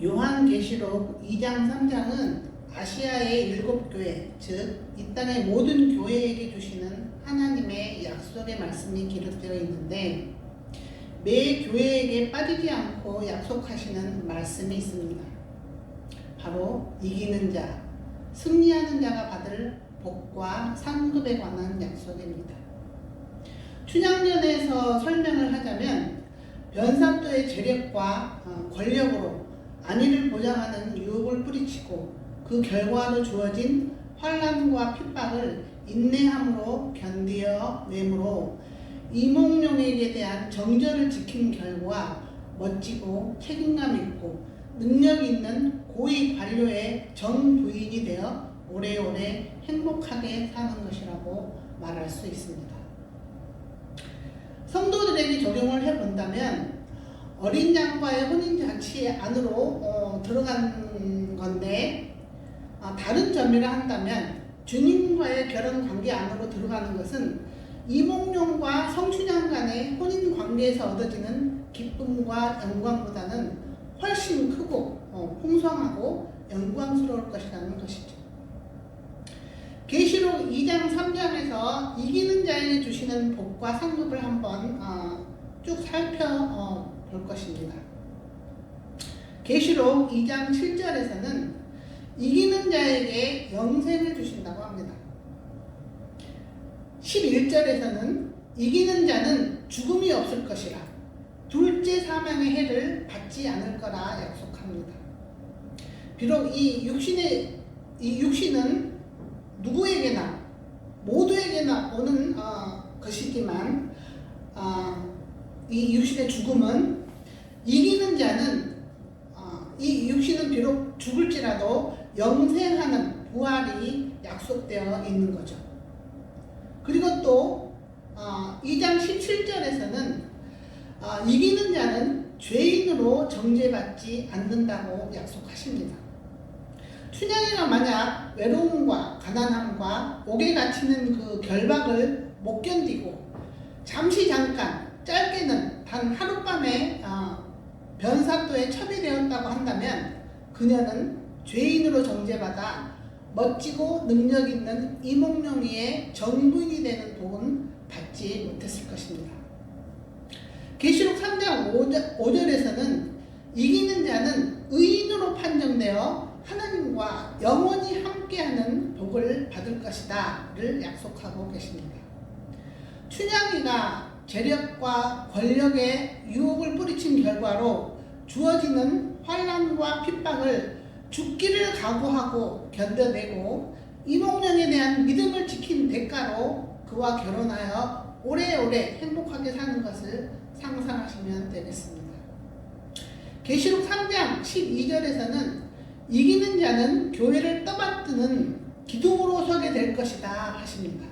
요한계시록 2장 3장은 아시아의 7교회, 즉 이 땅의 모든 교회에게 주시는 하나님의 약속의 말씀이 기록되어 있는데 매 교회에게 빠지지 않고 약속하시는 말씀이 있습니다. 바로 이기는 자, 승리하는 자가 받을 복과 상급에 관한 약속입니다. 춘향전에서 설명을 하자면 변산도의 재력과 권력으로 안위를 보장하는 유혹을 뿌리치고 그 결과로 주어진 환난과 핍박을 인내함으로 견디어 내므로 이몽룡에게 대한 정절을 지킨 결과 멋지고 책임감 있고 능력 있는 고위 관료의 전 부인이 되어 오래오래 행복하게 사는 것이라고 말할 수 있습니다. 성도들에게 적용을 해본다면 어린 양과의 혼인잔치 안으로 들어간 건데 다른 점이라 한다면 주님과의 결혼관계 안으로 들어가는 것은 이몽룡과 성춘향 간의 혼인관계에서 얻어지는 기쁨과 영광보다는 훨씬 크고 풍성하고 영광스러울 것이라는 것이죠. 계시록 2장 3장에서 이기는 자에게 주시는 복과 상급을 한번 쭉 살펴볼 것입니다. 계시록 2장 7절에서는 이기는 자에게 영생을 주신다고 합니다. 11절에서는 이기는 자는 죽음이 없을 것이라 둘째 사망의 해를 받지 않을 거라 약속합니다. 비록 이 육신은 누구에게나 모두에게나 오는 것이지만 이 육신의 죽음은 이기는 자는 이 육신은 비록 죽을지라도 영생하는 부활이 약속되어 있는 거죠. 그리고 또 2장 17절에서는 이기는 자는 죄인으로 정죄받지 않는다고 약속하십니다. 춘향이가 만약 외로움과 가난함과 옥에 갇히는 그 결박을 못 견디고 잠깐 짧게는 단 하룻밤에 변산도에 첩이되었다고 한다면 그녀는 죄인으로 정죄받아 멋지고 능력 있는 이몽룡이의 정부인이 되는 복은 받지 못했을 것입니다. 계시록 3장 5절에서는 이기는 자는 의인으로 판정되어 하나님과 영원히 함께하는 복을 받을 것이다를 약속하고 계십니다. 춘향이가 재력과 권력의 유혹을 뿌리친 결과로 주어지는 환난과 핍박을 죽기를 각오하고 견뎌내고 이몽룡에 대한 믿음을 지킨 대가로 그와 결혼하여 오래오래 행복하게 사는 것을 상상하시면 되겠습니다. 계시록 3장 12절에서는 이기는 자는 교회를 떠받드는 기둥으로 서게 될 것이다 하십니다.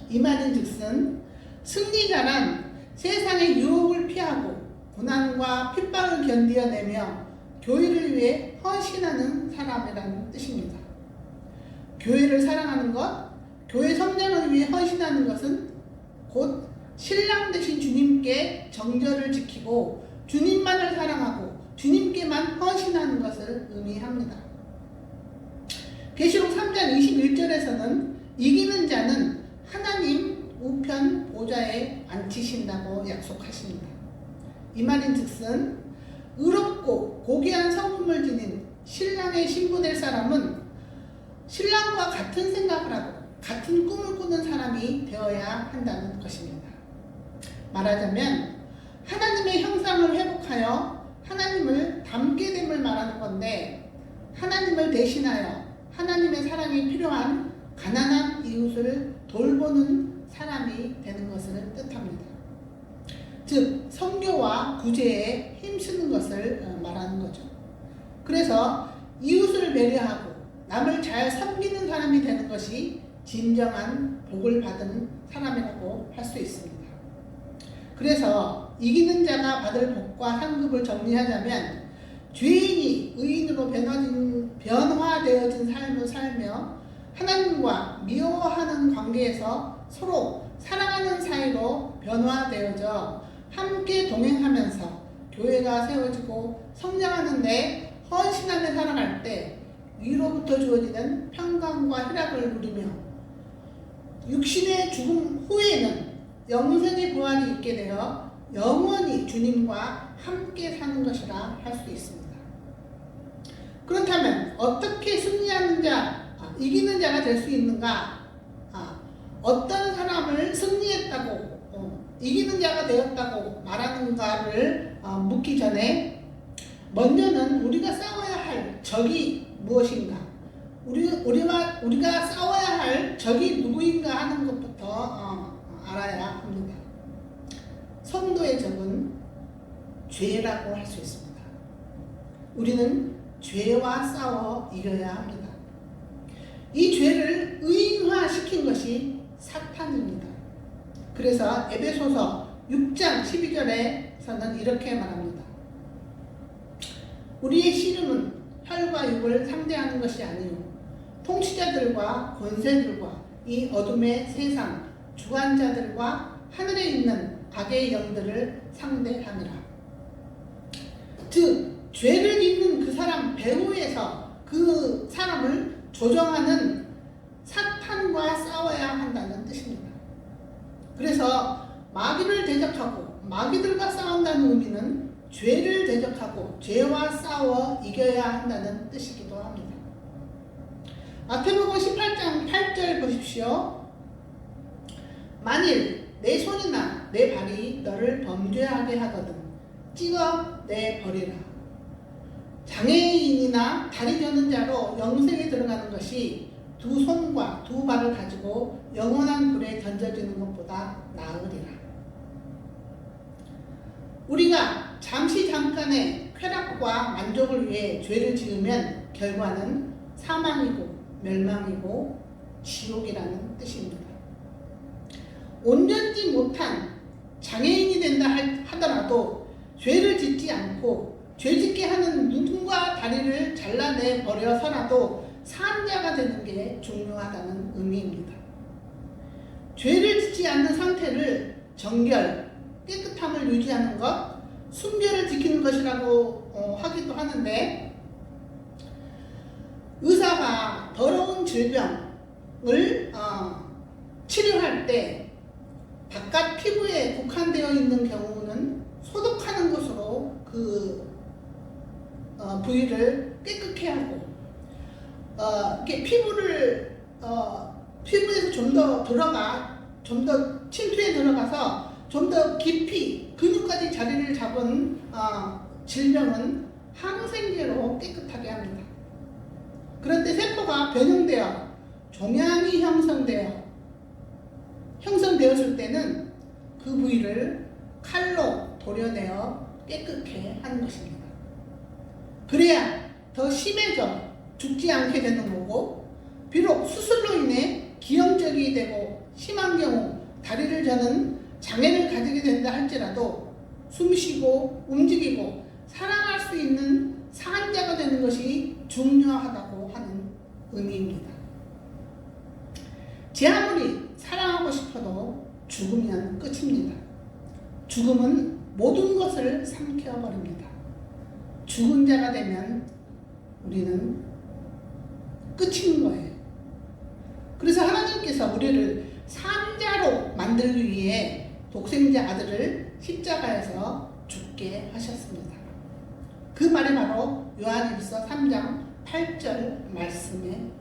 이 말인즉슨 승리자란 세상의 유혹을 피하고 고난과 핍박을 견디어내며 교회를 위해 헌신하는 사람이라는 뜻입니다. 교회를 사랑하는 것, 교회 성장을 위해 헌신하는 것은 곧 신랑 되신 주님께 정절을 지키고 주님만을 사랑하고 주님께만 헌신하는 것을 의미합니다. 계시록 3장 21절에서는 이기는 자는 하나님 우편 보좌에 앉히신다고 약속하십니다. 이 말인즉슨 의롭고 고귀한 성품을 지닌 신랑의 신부 될 사람은 신랑과 같은 생각을 하고 같은 꿈을 꾸는 사람이 되어야 한다는 것입니다. 말하자면 하나님의 형상을 회복하여 하나님을 닮게 됨을 말하는 건데 하나님을 대신하여 하나님의 사랑이 필요한 가난한 이웃을 돌보는 사람이 되는 것을 뜻합니다. 즉 선교와 구제에 힘쓰는 것을 말하는 거죠. 그래서 이웃을 배려하고 남을 잘 섬기는 사람이 되는 것이 진정한 복을 받은 사람이라고 할 수 있습니다. 그래서 이기는 자가 받을 복과 상급을 정리하자면 죄인이 의인으로 변화되어진 삶을 살며 하나님과 미워하는 관계에서 서로 사랑하는 사이로 변화되어져 함께 동행하면서 교회가 세워지고 성장하는데 헌신하며 살아갈 때 위로부터 주어지는 평강과 희락을 누리며 육신의 죽음 후에는 영생의 부활이 있게 되어 영원히 주님과 함께 사는 것이라 할 수 있습니다. 그렇다면 어떻게 승리하는 자, 이기는 자가 될 수 있는가? 어떤 사람을 승리했다고 이기는 자가 되었다고 말하는가를 묻기 전에 먼저는 우리가 싸워야 할 적이 무엇인가, 우리가 싸워야 할 적이 누구인가 하는 것부터 알아야 합니다. 성도의 적은 죄라고 할 수 있습니다. 우리는 죄와 싸워 이겨야 합니다. 이 죄를 의인화시킨 것이 사탄입니다. 그래서 에베소서 6장 12절에서는 이렇게 말합니다. 우리의 씨름은 혈과 육을 상대하는 것이 아니요 통치자들과 권세들과 이 어둠의 세상 주관자들과 하늘에 있는 악의 영들을 상대함이라. 즉 죄를 짓는 그 사람 배후에서 그 사람을 조정하는 사탄과 싸워야 한다는 뜻입니다. 그래서 마귀를 대적하고 마귀들과 싸운다는 의미는 죄를 대적하고 죄와 싸워 이겨야 한다는 뜻이기도 합니다. 마태복음 18장 8절 보십시오. 만일 내 손이나 내 발이 너를 범죄하게 하거든 찢어 내버리라. 장애인이나 다리 저는 자로 영생에 들어가는 것이 두 손과 두 발을 가지고 영원한 불에 던져지는 것보다 나으리라. 우리가 잠깐의 쾌락과 만족을 위해 죄를 지으면 결과는 사망이고 멸망이고 지옥이라는 뜻입니다. 온전지 못한 장애인이 된다 하더라도 죄를 짓지 않고 죄짓게 하는 눈과 다리를 잘라내 버려서라도 산자가 되는 게 중요하다는 의미입니다. 죄를 짓지 않는 상태를 정결, 깨끗함을 유지하는 것, 순결을 지키는 것이라고 하기도 하는데, 의사가 더러운 질병을 치료할 때 바깥 피부에 국한되어 있는 경우는 소독하는 것으로 그 부위를 깨끗게 하고, 이렇게 피부에서 좀 더 침투에 들어가서 좀 더 깊이 근육까지 자리를 잡은 질병은 항생제로 깨끗하게 합니다. 그런데 세포가 변형되어 종양이 형성되었을 때는 그 부위를 칼로 도려내어 깨끗게 하는 것입니다. 그래야 더 심해져 죽지 않게 되는 거고, 비록 수술로 인해 기형적이 되고 심한 경우 다리를 저는 장애를 가지게 된다 할지라도 숨쉬고 움직이고 살아갈 수 있는 산자가 되는 것이 중요하다고 하는 의미입니다. 제 아무리 사랑하고 싶어도 죽으면 끝입니다. 죽음은 모든 것을 삼켜버립니다. 죽은 자가 되면 우리는 끝인 거예요. 그래서 하나님께서 우리를 산자로 만들기 위해 독생자 아들을 십자가에서 죽게 하셨습니다. 그 말이 바로 요한일서 3장 8절 말씀의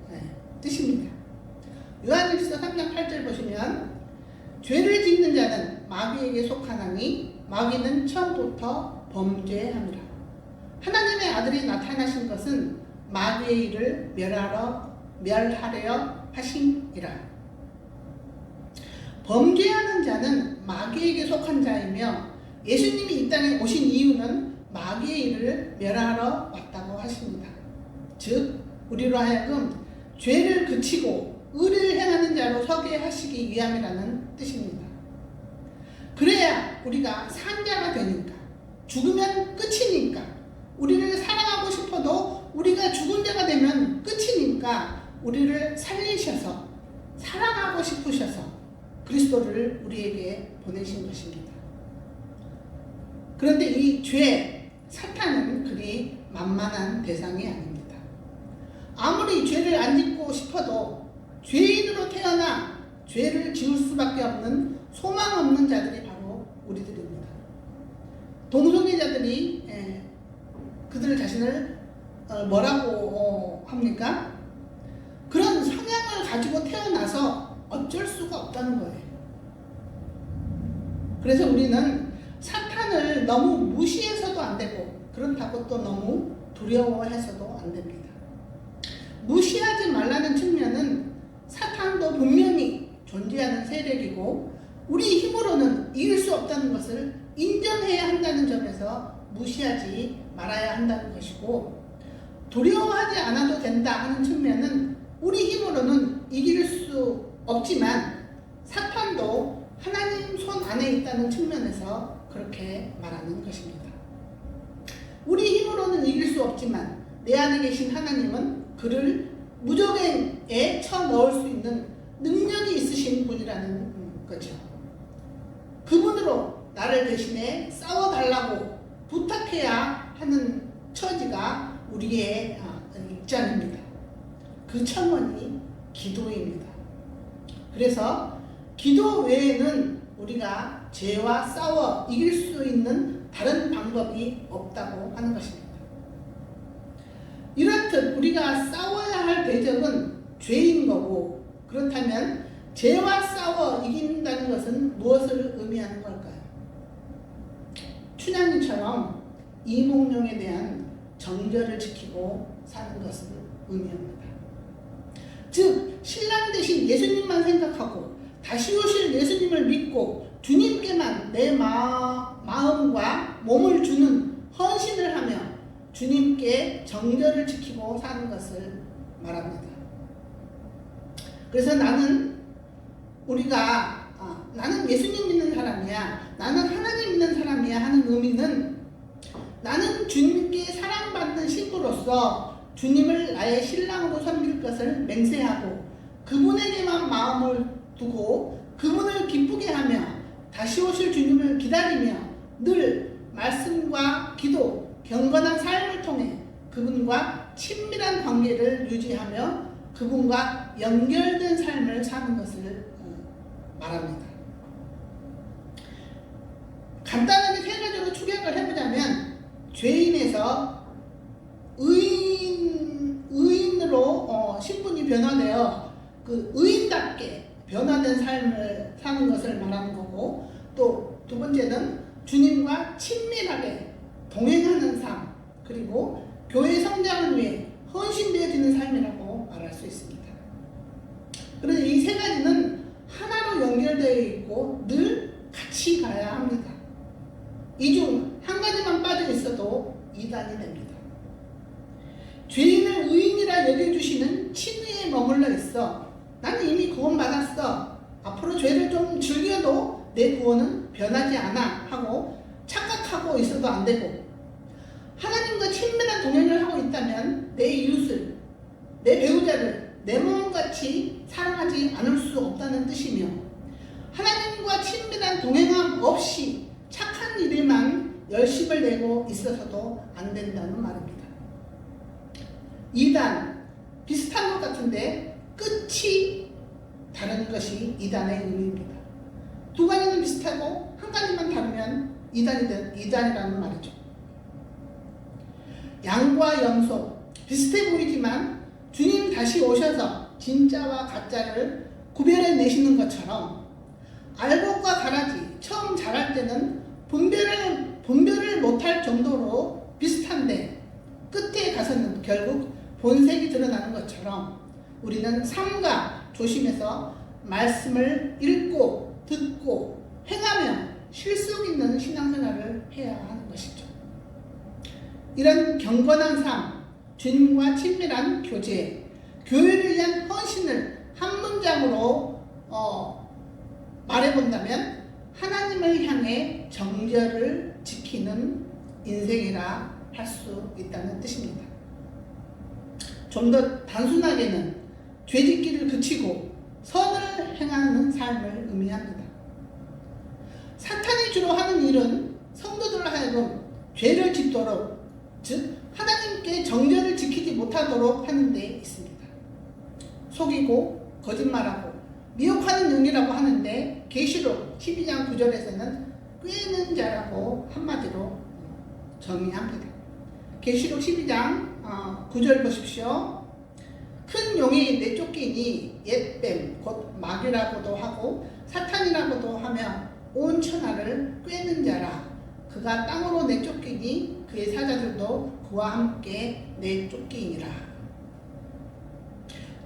뜻입니다. 요한일서 3장 8절 보시면 죄를 짓는 자는 마귀에게 속하나니 마귀는 처음부터 범죄함이라. 하나님의 아들이 나타나신 것은 마귀의 일을 멸하려 하심이라. 범죄하는 자는 마귀에게 속한 자이며 예수님이 이 땅에 오신 이유는 마귀의 일을 멸하러 왔다고 하십니다. 즉 우리로 하여금 죄를 그치고 의를 행하는 자로 서게 하시기 위함이라는 뜻입니다. 그래야 우리가 산자가 되니까, 죽으면 끝이니까, 우리를 사랑하고 싶어도 우리가 죽은 자가 되면 끝이니까 우리를 살리셔서 사랑하고 싶으셔서 그리스도를 우리에게 보내신 것입니다. 그런데 이 죄, 사탄은 그리 만만한 대상이 아닙니다. 아무리 죄를 안 짓고 싶어도 죄인으로 태어나 죄를 지을 수밖에 없는 소망 없는 자들이 바로 우리들입니다. 동성애자들이 그들 자신을 뭐라고 합니까? 그런 성향을 가지고 태어나서 어쩔 수가 없다는 거예요. 그래서 우리는 사탄을 너무 무시해서도 안 되고 그렇다고 또 너무 두려워해서도 안 됩니다. 무시하지 말라는 측면은 사탄도 분명히 존재하는 세력이고 우리 힘으로는 이길 수 없다는 것을 인정해야 한다는 점에서 무시하지 말아야 한다는 것이고, 두려워하지 않아도 된다 하는 측면은 우리 힘으로는 이길 수 없지만 사탄도 하나님 손 안에 있다는 측면에서 그렇게 말하는 것입니다. 우리 힘으로는 이길 수 없지만 내 안에 계신 하나님은 그를 무적에 쳐넣을 수 있는 능력이 있으신 분이라는 거죠. 그분으로 나를 대신에 싸워달라고 부탁해야 하는 처지가 우리의 입장입니다. 그 청원이 기도입니다. 그래서 기도 외에는 우리가 죄와 싸워 이길 수 있는 다른 방법이 없다고 하는 것입니다. 이렇듯 우리가 싸워야 할 대적은 죄인 거고, 그렇다면 죄와 싸워 이긴다는 것은 무엇을 의미하는 걸까요? 춘향님처럼 이몽룡에 대한 정절을 지키고 사는 것을 의미합니다. 즉 신랑 대신 예수님만 생각하고 다시 오실 예수님을 믿고 주님께만 내 마음과 몸을 주는 헌신을 하며 주님께 정절을 지키고 사는 것을 말합니다. 그래서 나는 예수님 믿는 사람이야, 나는 하나님 믿는 사람이야 하는 의미는 나는 주님께 사랑받는 신부로서 주님을 나의 신랑으로 섬길 것을 맹세하고 그분에게만 마음을 두고 그분을 기쁘게 하며 다시 오실 주님을 기다리며 늘 말씀과 기도, 경건한 삶을 통해 그분과 친밀한 관계를 유지하며 그분과 연결된 삶을 사는 것을 말합니다. 간단하게 세 가지로 축약을 해보자면 죄인에서 의인으로 신분이 변화되어 그 의인답게 변화된 삶을 사는 것을 말하는 거고, 또 두 번째는 주님과 친밀하게 동행하는 삶, 그리고 교회 성장을 위해 헌신되어지는 삶이라고 말할 수 있습니다. 그래서 이 세 가지는 하나로 연결되어 있고 늘 같이 가야 합니다. 이 중 한 가지만 빠져 있어도 이단이 됩니다. 죄인을 의인이라 여겨주시는 친의에 머물러 있어 나는 이미 구원받았어, 앞으로 죄를 좀 즐겨도 내 구원은 변하지 않아 하고 착각하고 있어도 안 되고, 하나님과 친밀한 동행을 하고 있다면 내 이웃을, 내 배우자를 내 몸같이 사랑하지 않을 수 없다는 뜻이며, 하나님과 친밀한 동행함 없이 착한 일에만 열심을 내고 있어서도 안 된다는 말입니다. 이단, 비슷한 것 같은데 끝이 다른 것이 이단의 의미입니다. 두 가지는 비슷하고 한 가지만 다르면 이단이라는 말이죠. 양과 염소, 비슷해 보이지만 주님 다시 오셔서 진짜와 가짜를 구별해 내시는 것처럼 알곡과 가라지 처음 자랄 때는 분별을 못할 정도로 비슷한데 끝에 가서는 결국 본색이 드러나는 것처럼 우리는 삼가 조심해서 말씀을 읽고 듣고 행하며 실속 있는 신앙생활을 해야 하는 것이죠. 이런 경건한 삶, 주님과 친밀한 교제, 교회를 위한 헌신을 한 문장으로 말해본다면 하나님을 향해 정절을 지키는 인생이라 할 수 있다는 뜻입니다. 좀 더 단순하게는 죄짓기를 그치고 선을 행하는 삶을 의미합니다. 사탄이 주로 하는 일은 성도들 하여금 자들은 죄를 짓도록, 즉 하나님께 정죄를 지키지 못하도록 하는 데 있습니다. 속이고 거짓말하고 미혹하는 영이라고 하는데 계시록 12장 9절에서는 꾀는 자라고 한마디로 정의합니다. 계시록 12장 9절 보십시오. 큰 용이 내쫓기니 옛뱀 곧 마귀라고도 하고 사탄이라고도 하며 온 천하를 꾀는 자라. 그가 땅으로 내쫓기니 그의 사자들도 그와 함께 내쫓기니라.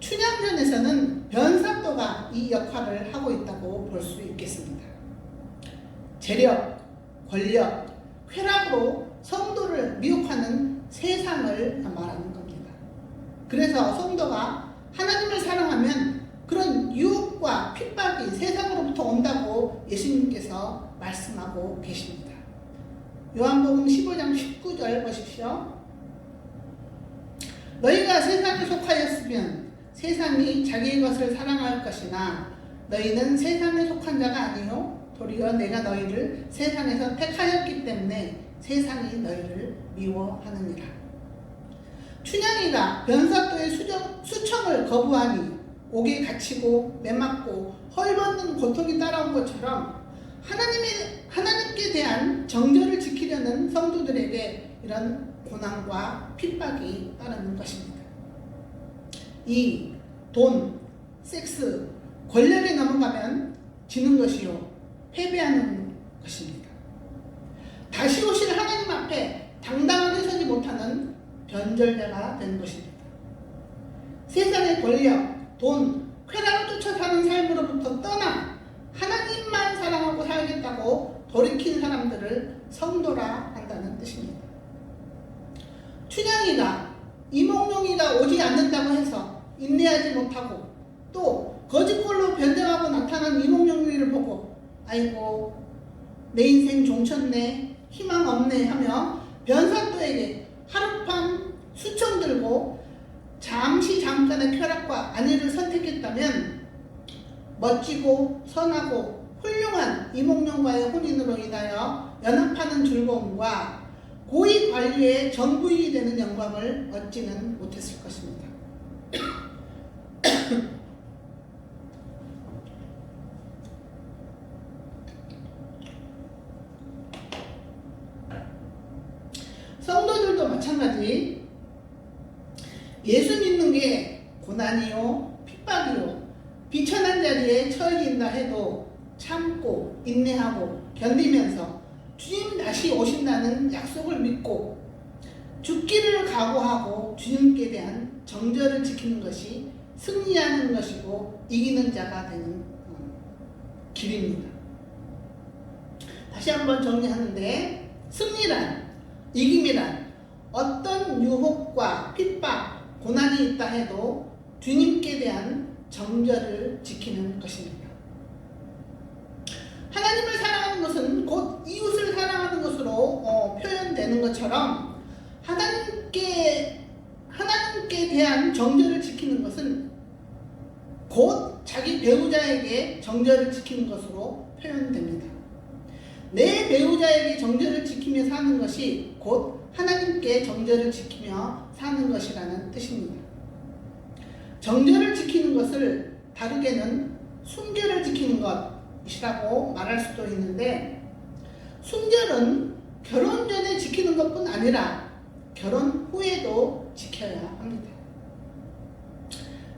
춘향전에서는 변사또가 이 역할을 하고 있다고 볼 수 있겠습니다. 재력, 권력, 쾌락으로 성도를 미혹하는 세상을 말하는 겁니다. 그래서 성도가 하나님을 사랑하면 그런 유혹과 핍박이 세상으로부터 온다고 예수님께서 말씀하고 계십니다. 요한복음 15장 19절 보십시오. 너희가 세상에 속하였으면 세상이 자기의 것을 사랑할 것이나 너희는 세상에 속한 자가 아니요 도리어 내가 너희를 세상에서 택하였기 때문에 세상이 너희를 미워하느니라. 춘향이가 변사또의 수청을 거부하니 옥에 갇히고 매맞고 헐벗는 고통이 따라온 것처럼 하나님께 대한 정죄를 지키려는 성도들에게 이런 고난과 핍박이 따르는 것입니다. 이 돈, 섹스, 권력에 넘어가면 지는 것이요 패배하는 것입니다. 다시 오실 하나님 앞에 당당하게 서지 못하는 변절자가 되는 것입니다. 세상의 권력, 돈, 쾌락을 쫓아 사는 삶으로부터 떠나 하나님만 사랑하고 살겠다고 돌이킨 사람들을 성도라 한다는 뜻입니다. 춘향이가 이몽룡이가 오지 않는다고 해서 인내하지 못하고 또 거짓골로 변장하고 나타난 이몽룡이를 보고 아이고 내 인생 종쳤네 희망 없네 하며 변사또에게 하룻밤 수청 들고 잠깐의 쾌락과 안위를 선택했다면 멋지고 선하고 훌륭한 이몽룡과의 혼인으로 인하여 연합하는 즐거움과 고위 관리의 전부인이 되는 영광을 얻지는 못했을 것입니다. 성도들도 마찬가지 예수 믿는 게 고난이요 핍박이요 비천한 자리에 처해진다 해도 참고 인내하고 견디면서 주님 다시 오신다는 약속을 믿고 죽기를 각오하고 주님께 대한 정절을 지키는 것이 승리하는 것이고 이기는 자가 되는 길입니다. 다시 한번 정리하는데 승리란 이김이란 어떤 유혹과 핍박, 고난이 있다 해도 주님께 대한 정절을 지키는 것입니다. 하나님을 사랑하는 것은 곧 이웃을 사랑하는 것으로 표현되는 것처럼 하나님께 대한 정절을 지키는 것은 곧 자기 배우자에게 정절을 지키는 것으로 표현됩니다. 내 배우자에게 정절을 지키며 사는 것이 곧 하나님께 정절을 지키며 사는 것이라는 뜻입니다. 정절을 지키는 것을 다르게는 순결을 지키는 것이라고 말할 수도 있는데 순결은 결혼 전에 지키는 것뿐 아니라 결혼 후에도 지켜야 합니다.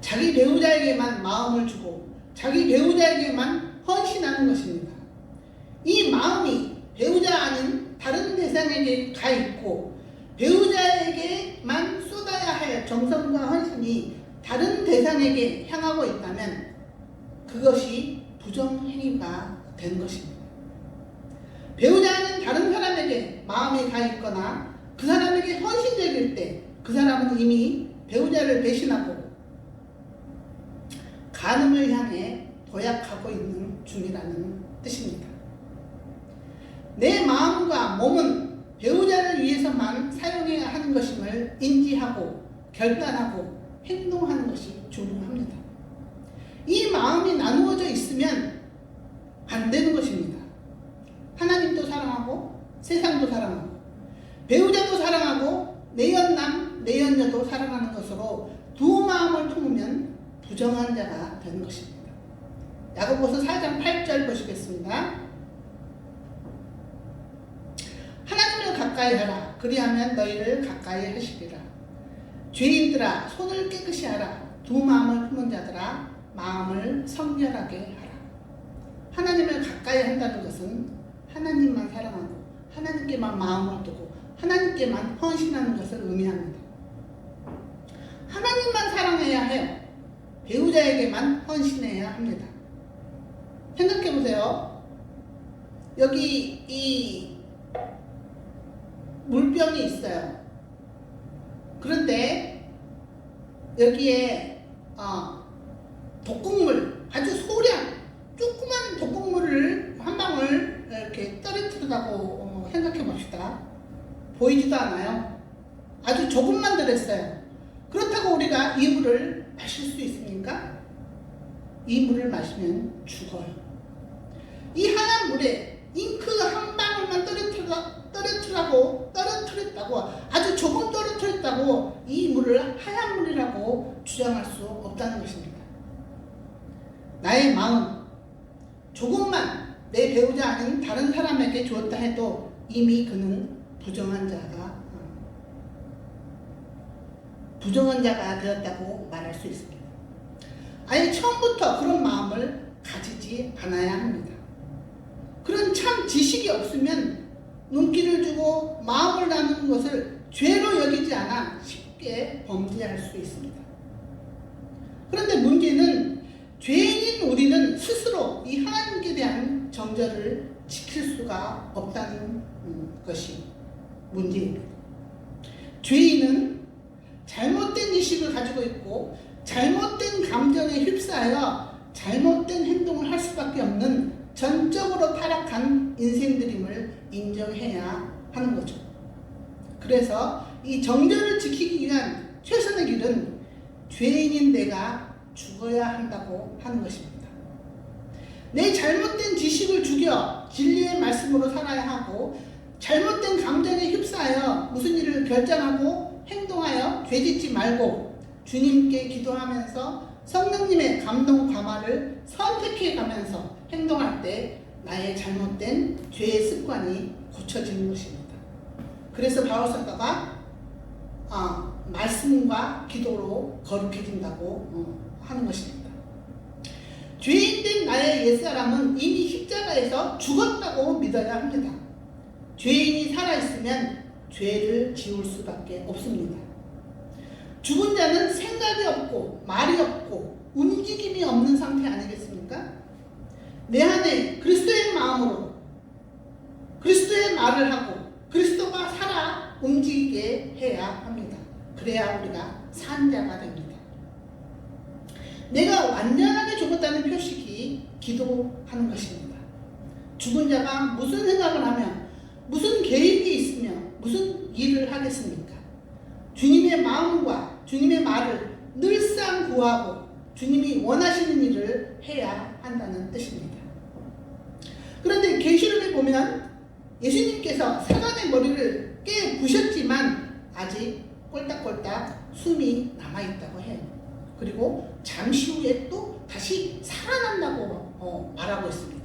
자기 배우자에게만 마음을 주고 자기 배우자에게만 헌신하는 것입니다. 이 마음이 배우자 아닌 다른 대상에게 가 있고 배우자에게만 쏟아야 할 정성과 헌신이 다른 대상에게 향하고 있다면 그것이 부정행위가 된 것입니다. 배우자는 다른 사람에게 마음이 가 있거나 그 사람에게 헌신적일 때 그 사람은 이미 배우자를 배신하고 간음을 향해 도약하고 있는 중이라는 뜻입니다. 내 마음과 몸은 배우자를 위해서만 사용해야 하는 것임을 인지하고 결단하고 행동하는 것이 중요합니다. 이 마음이 나누어져 있으면 안 되는 것입니다. 하나님도 사랑하고 세상도 사랑하고 배우자도 사랑하고 내연남, 내연녀도 사랑하는 것으로 두 마음을 품으면 부정한 자가 되는 것입니다. 야고보서 4장 8절 보시겠습니다. 하나님을 가까이 하라. 그리하면 너희를 가까이 하시리라. 죄인들아 손을 깨끗이 하라. 두 마음을 품은 자들아 마음을 성결하게 하라. 하나님을 가까이 한다는 것은 하나님만 사랑하고 하나님께만 마음을 두고 하나님께만 헌신하는 것을 의미합니다. 하나님만 사랑해야 해요. 배우자에게만 헌신해야 합니다. 생각해보세요. 여기 이 물병이 있어요. 그런데 여기에 독극물, 아주 소량 조그만 독극물을 한 방울 이렇게 떨어뜨리다고 생각해 봅시다. 보이지도 않아요. 아주 조금만 들었어요. 그렇다고 우리가 이 물을 마실 수 있습니까? 이 물을 마시면 죽어요. 이 하얀 물에 잉크 한 방울만 떨어뜨렸다고 아주 조금 떨어뜨렸다고 이 물을 하얀 물이라고 주장할 수 없다는 것입니다. 나의 마음 조금만 내 배우자 아닌 다른 사람에게 주었다 해도 이미 그는 부정한 자가 되었다고 말할 수 있습니다. 아예 처음부터 그런 마음을 가지지 않아야 합니다. 그런 참 지식이 없으면 눈길을 주고 마음을 나누는 것을 죄로 여기지 않아 쉽게 범죄할 수 있습니다. 그런데 문제는 죄인인 우리는 스스로 이 하나님께 대한 정절을 지킬 수가 없다는 것이 문제입니다. 죄인은 잘못된 지식을 가지고 있고 잘못된 감정에 휩싸여 잘못된 행동을 할 수밖에 없는 전적으로 타락한 인생들임을 인정해야 하는 거죠. 그래서 이 정절을 지키기 위한 최선의 길은 죄인인 내가 죽어야 한다고 하는 것입니다. 내 잘못된 지식을 죽여 진리의 말씀으로 살아야 하고 잘못된 감정에 휩싸여 무슨 일을 결정하고 행동하여 죄짓지 말고 주님께 기도하면서 성령님의 감동 감화를 선택해 가면서 행동할 때 나의 잘못된 죄의 습관이 고쳐지는 것입니다. 그래서 바울 사도가 말씀과 기도로 거룩해진다고 하는 것입니다. 죄인된 나의 옛사람은 이미 십자가에서 죽었다고 믿어야 합니다. 죄인이 살아있으면 죄를 지울 수밖에 없습니다. 죽은 자는 생각이 없고 말이 없고 움직임이 없는 상태 아니겠습니까? 내 안에 그리스도의 마음으로 그리스도의 말을 하고 그리스도가 살아 움직이게 해야 합니다. 그래야 우리가 산 자가 됩니다. 내가 완전하게 죽었다는 표식이 기도하는 것입니다. 죽은 자가 무슨 생각을 하며 무슨 계획이 있으며 무슨 일을 하겠습니까? 주님의 마음과 주님의 말을 늘상 구하고 주님이 원하시는 일을 해야 한다는 뜻입니다. 그런데 계시록에 보면 예수님께서 사단의 머리를 깨 부셨지만 아직 꼴딱꼴딱 숨이 남아있다고 해요. 그리고 잠시 후에 또 다시 살아난다고 말하고 있습니다.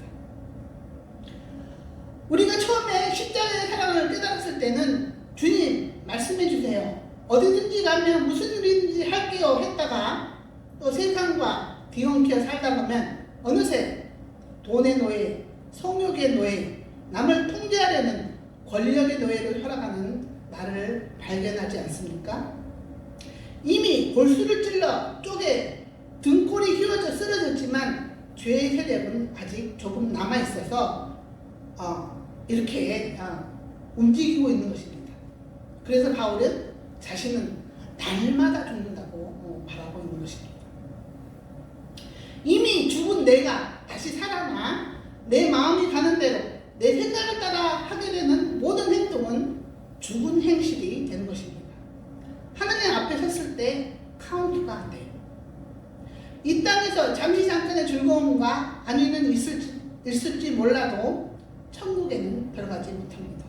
우리가 처음에 십자가의 사랑을 깨달았을 때는 주님 말씀해 주세요. 어디든지 가면 무슨 일인지 할게요 했다가 또 세상과 뒤엉켜 살다 보면 어느새 돈의 노예, 성욕의 노예, 남을 통제하려는 권력의 노예를 혈압하는 나를 발견하지 않습니까? 이미 골수를 찔러 쪼개 등골이 휘어져 쓰러졌지만 죄의 세력은 아직 조금 남아있어서 이렇게 움직이고 있는 것입니다. 그래서 바울은 자신은 날마다 죽는다고 말하고 있는 것입니다. 이미 죽은 내가 다시 살아나 내 마음이 가는 대로 내 생각을 따라 하게 되는 모든 행동은 죽은 행실이 되는 것입니다. 하나님 앞에 섰을 때 카운트가 안 돼요. 이 땅에서 잠시 잠깐의 즐거움과 안위는 있을지 몰라도 천국에는 들어가지 못합니다.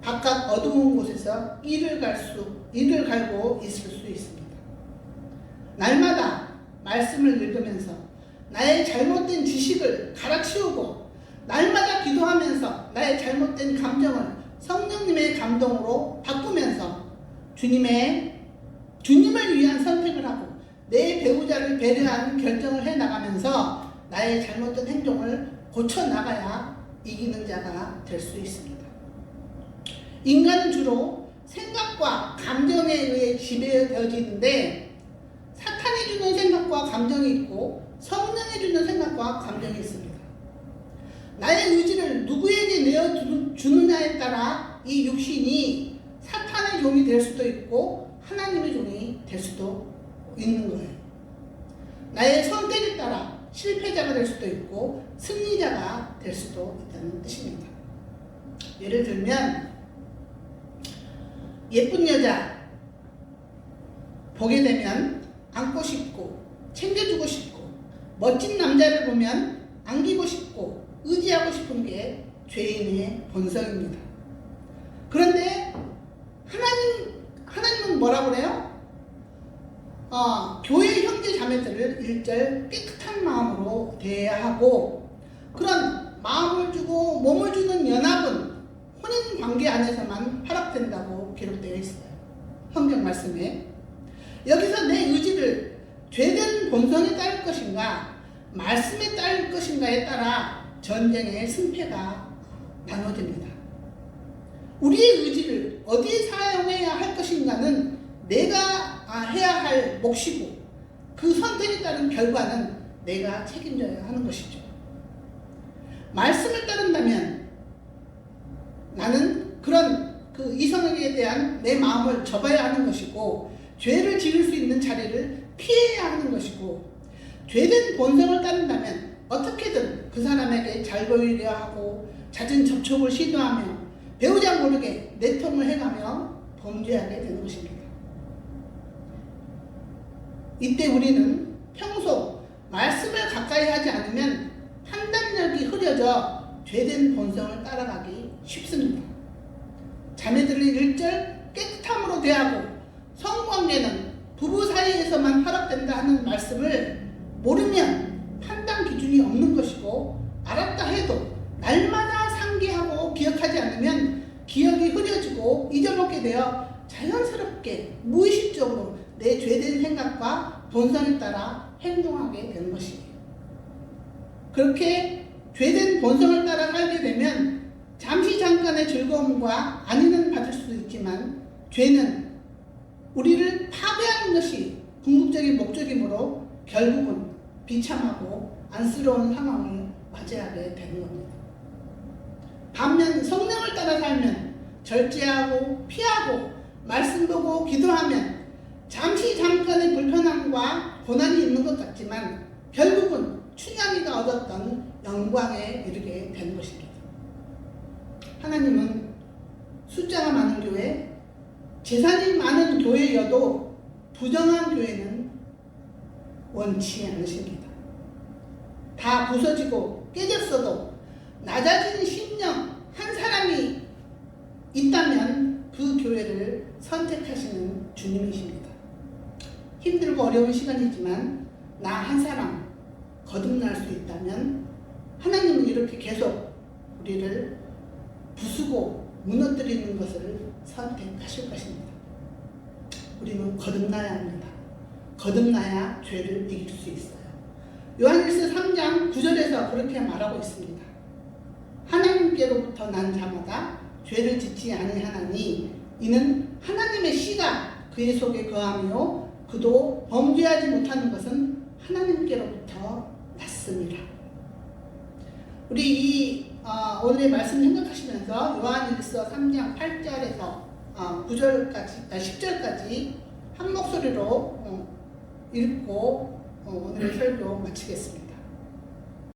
바깥 어두운 곳에서 이를 갈고 있을 수 있습니다. 날마다 말씀을 읽으면서 나의 잘못된 지식을 갈아치우고 날마다 기도하면서 나의 잘못된 감정을 성령님의 감동으로 바꾸면서 주님을 위한 선택을 하고 내 배우자를 배려하는 결정을 해나가면서 나의 잘못된 행동을 고쳐나가야 이기는 자가 될 수 있습니다. 인간은 주로 생각과 감정에 의해 지배되어지는데 사탄이 주는 생각과 감정이 있고 성령이 주는 생각과 감정이 있습니다. 나의 의지를 누구에게 내어주느냐에 따라 이 육신이 사탄의 종이 될 수도 있고 하나님의 종이 될 수도 있는 거예요. 나의 선택에 따라 실패자가 될 수도 있고 승리자가 될 수도 있다는 뜻입니다. 예를 들면 예쁜 여자 보게 되면 안고 싶고 챙겨주고 싶고 멋진 남자를 보면 안기고 싶고 의지하고 싶은 게 죄인의 본성입니다. 그런데 하나님은 뭐라고 그래요? 교회 형제 자매들을 일절 깨끗한 마음으로 대해야 하고 그런 마음을 주고 몸을 주는 연합은 혼인 관계 안에서만 허락된다고 기록되어 있어요. 성경 말씀에. 여기서 내 의지를 죄된 본성에 따를 것인가 말씀에 따를 것인가에 따라 전쟁의 승패가 나눠집니다. 우리의 의지를 어디에 사용해야 할 것인가는 내가 해야 할 몫이고 그 선택에 따른 결과는 내가 책임져야 하는 것이죠. 말씀을 따른다면 나는 그런 그 이성에게 대한 내 마음을 접어야 하는 것이고 죄를 지을 수 있는 자리를 피해야 하는 것이고 죄된 본성을 따른다면 어떻게든 그 사람에게 잘 보이려 하고 잦은 접촉을 시도하며 배우자 모르게 내통을 해가며 범죄하게 되는 것입니다. 이때 우리는 평소 말씀을 가까이 하지 않으면 판단력이 흐려져 죄된 본성을 따라가기 쉽습니다. 자매들을 일절 깨끗함으로 대하고 성관계는 부부 사이에서만 허락된다 하는 말씀을 모르면 판단 기준이 없는 것이고 알았다 해도 날마다 상기하고 기억하지 않으면 기억이 흐려지고 잊어먹게 되어 자연스럽게 무의식적으로 내 죄된 생각과 본성에 따라 행동하게 되는 것이에요. 그렇게 죄된 본성을 따라 살게 되면 잠시 잠깐의 즐거움과 안위는 받을 수도 있지만 죄는 우리를 파괴하는 것이 궁극적인 목적이므로 결국은 비참하고 안쓰러운 상황을 맞이하게 되는 겁니다. 반면 성령을 따라 살면 절제하고 피하고 말씀 보고 기도하면 잠시 잠깐의 불편함과 고난이 있는 것 같지만 결국은 춘향이가 얻었던 영광에 이르게 되는 것입니다. 하나님은 숫자가 많은 교회, 재산이 많은 교회여도 부정한 교회는 원치 않으십니다. 다 부서지고 깨졌어도 낮아진 심령 한 사람이 있다면 그 교회를 선택하시는 주님이십니다. 힘들고 어려운 시간이지만 나 한 사람 거듭날 수 있다면 하나님은 이렇게 계속 우리를 부수고 무너뜨리는 것을 선택하실 것입니다. 우리는 거듭나야 합니다. 거듭나야 죄를 이길 수 있어요. 요한일서 3장 9절에서 그렇게 말하고 있습니다. 하나님께로부터 난 자마다 죄를 짓지 아니하나니 이는 하나님의 씨가 그의 속에 거하며 그도 범죄하지 못하는 것은 하나님께로부터 났습니다. 우리 오늘의 말씀 생각하시면서 요한일서 3장 8절에서 10절까지 한 목소리로 읽고 오늘의 설교 마치겠습니다.